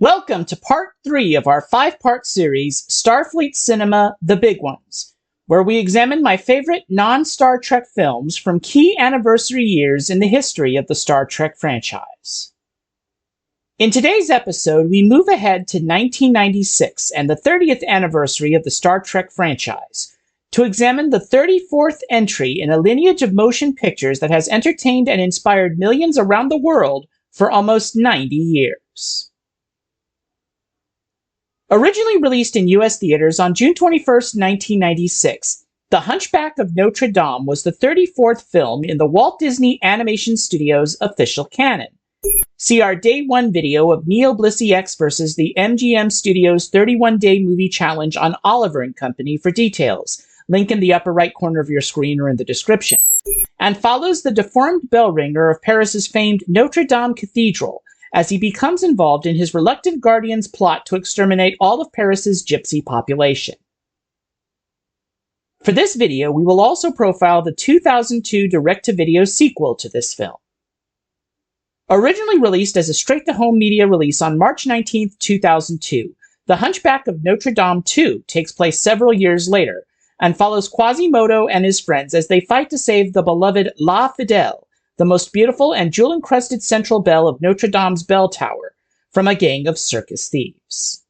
Welcome to part 3 of our 5-part series, Starfleet Cinema, The Big Ones, where we examine my favorite non-Star Trek films from key anniversary years in the history of the Star Trek franchise. In today's episode, we move ahead to 1996 and the 30th anniversary of the Star Trek franchise, to examine the 34th entry in a lineage of motion pictures that has entertained and inspired millions around the world for almost 90 years. Originally released in U.S. theaters on June 21, 1996, The Hunchback of Notre Dame was the 34th film in the Walt Disney Animation Studios' official canon. See our Day 1 video of NeoBlisseyX versus the MGM Studios 31-Day Movie Challenge on Oliver & Company for details, link in the upper right corner of your screen or in the description, and follows the deformed bell ringer of Paris's famed Notre Dame Cathedral, as he becomes involved in his reluctant guardian's plot to exterminate all of Paris's gypsy population. For this video, we will also profile the 2002 direct-to-video sequel to this film. Originally released as a straight-to-home media release on March 19, 2002, The Hunchback of Notre Dame 2 takes place several years later, and follows Quasimodo and his friends as they fight to save the beloved La Fidèle, the most beautiful and jewel-encrusted central bell of Notre Dame's bell tower, from a gang of circus thieves.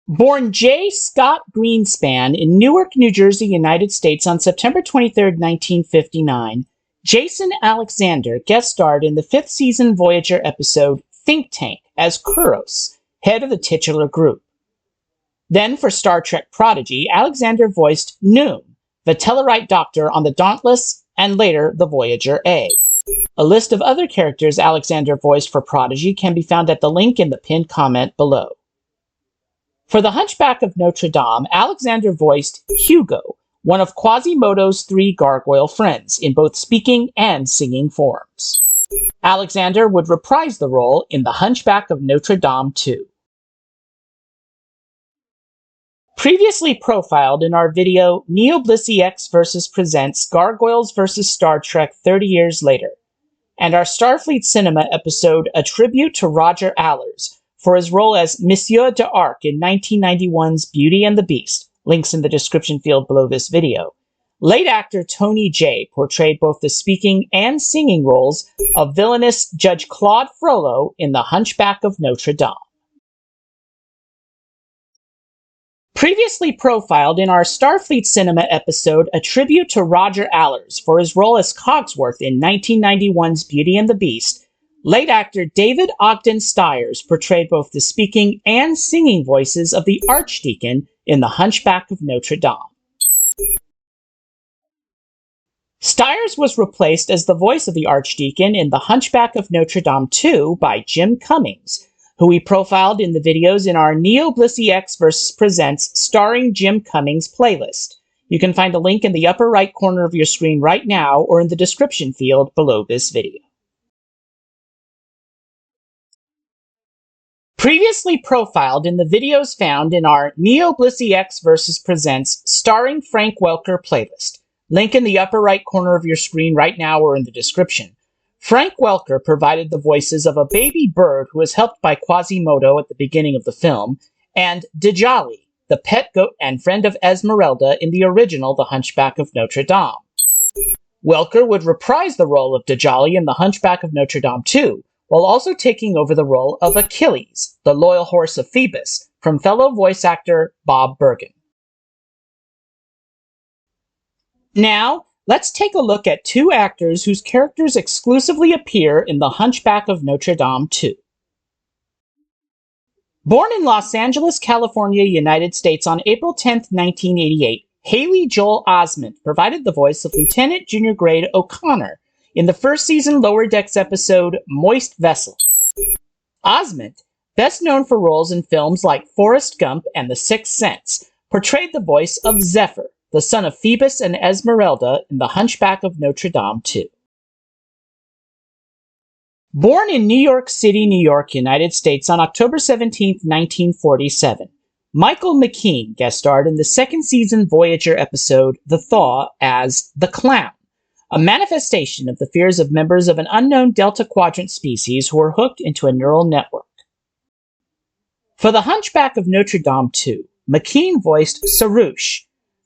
Born J. Scott Greenspan in Newark, New Jersey, United States on September 23, 1959, Jason Alexander guest starred in the 5th season Voyager episode Think Tank as Kuros, head of the titular group. Then for Star Trek Prodigy, Alexander voiced Noom, the Tellarite Doctor on the Dauntless, and later the Voyager A. A list of other characters Alexander voiced for Prodigy can be found at the link in the pinned comment below. For The Hunchback of Notre Dame, Alexander voiced Hugo, one of Quasimodo's 3 gargoyle friends, in both speaking and singing forms. Alexander would reprise the role in The Hunchback of Notre Dame 2. Previously profiled in our video NeoBlisseyX vs. Presents Gargoyles vs. Star Trek 30 Years Later, and our Starfleet Cinema episode A Tribute to Roger Allers for his role as Monsieur d'Arc in 1991's Beauty and the Beast, links in the description field below this video. Late actor Tony Jay portrayed both the speaking and singing roles of villainous Judge Claude Frollo in The Hunchback of Notre Dame. Previously profiled in our Starfleet Cinema episode A Tribute to Roger Allers for his role as Cogsworth in 1991's Beauty and the Beast, late actor David Ogden Stiers portrayed both the speaking and singing voices of the Archdeacon in The Hunchback of Notre Dame. Stiers was replaced as the voice of the Archdeacon in The Hunchback of Notre Dame 2 by Jim Cummings, who we profiled in the videos in our NeoBlisseyX vs. Presents Starring Jim Cummings playlist. You can find a link in the upper right corner of your screen right now or in the description field below this video. Previously profiled in the videos found in our NeoBlisseyX vs. Presents Starring Frank Welker playlist. Link in the upper right corner of your screen right now or in the description. Frank Welker provided the voices of a baby bird who is helped by Quasimodo at the beginning of the film, and Djali, the pet goat and friend of Esmeralda in the original The Hunchback of Notre Dame. Welker would reprise the role of Djali in The Hunchback of Notre Dame 2, while also taking over the role of Achilles, the loyal horse of Phoebus, from fellow voice actor Bob Bergen. Now, let's take a look at 2 actors whose characters exclusively appear in The Hunchback of Notre Dame 2. Born in Los Angeles, California, United States on April 10, 1988, Haley Joel Osment provided the voice of Lieutenant Junior Grade O'Connor in the 1st season Lower Decks episode Moist Vessel. Osment, best known for roles in films like Forrest Gump and The Sixth Sense, portrayed the voice of Zephyr, the son of Phoebus and Esmeralda in The Hunchback of Notre Dame 2. Born in New York City, New York, United States on October 17, 1947, Michael McKean guest starred in the 2nd season Voyager episode The Thaw as The Clown, a manifestation of the fears of members of an unknown Delta Quadrant species who are hooked into a neural network. For The Hunchback of Notre Dame 2, McKean voiced Sarouche,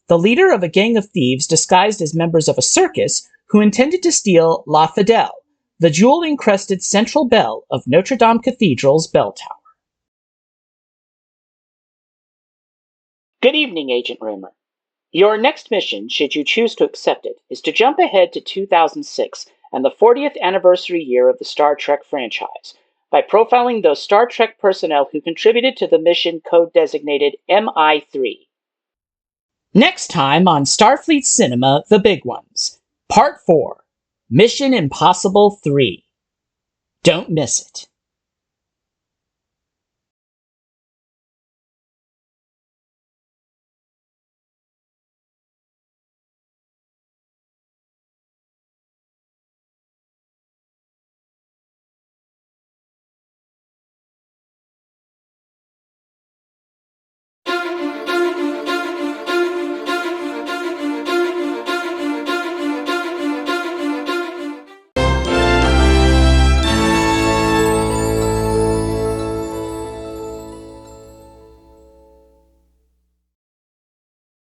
the leader of a gang of thieves disguised as members of a circus who intended to steal La Fidèle, the jewel-encrusted central bell of Notre Dame Cathedral's bell tower. Good evening, Agent Rumor. Your next mission, should you choose to accept it, is to jump ahead to 2006 and the 40th anniversary year of the Star Trek franchise by profiling those Star Trek personnel who contributed to the mission code-designated MI3. Next time on Starfleet Cinema, The Big Ones, Part 4, Mission Impossible 3. Don't miss it.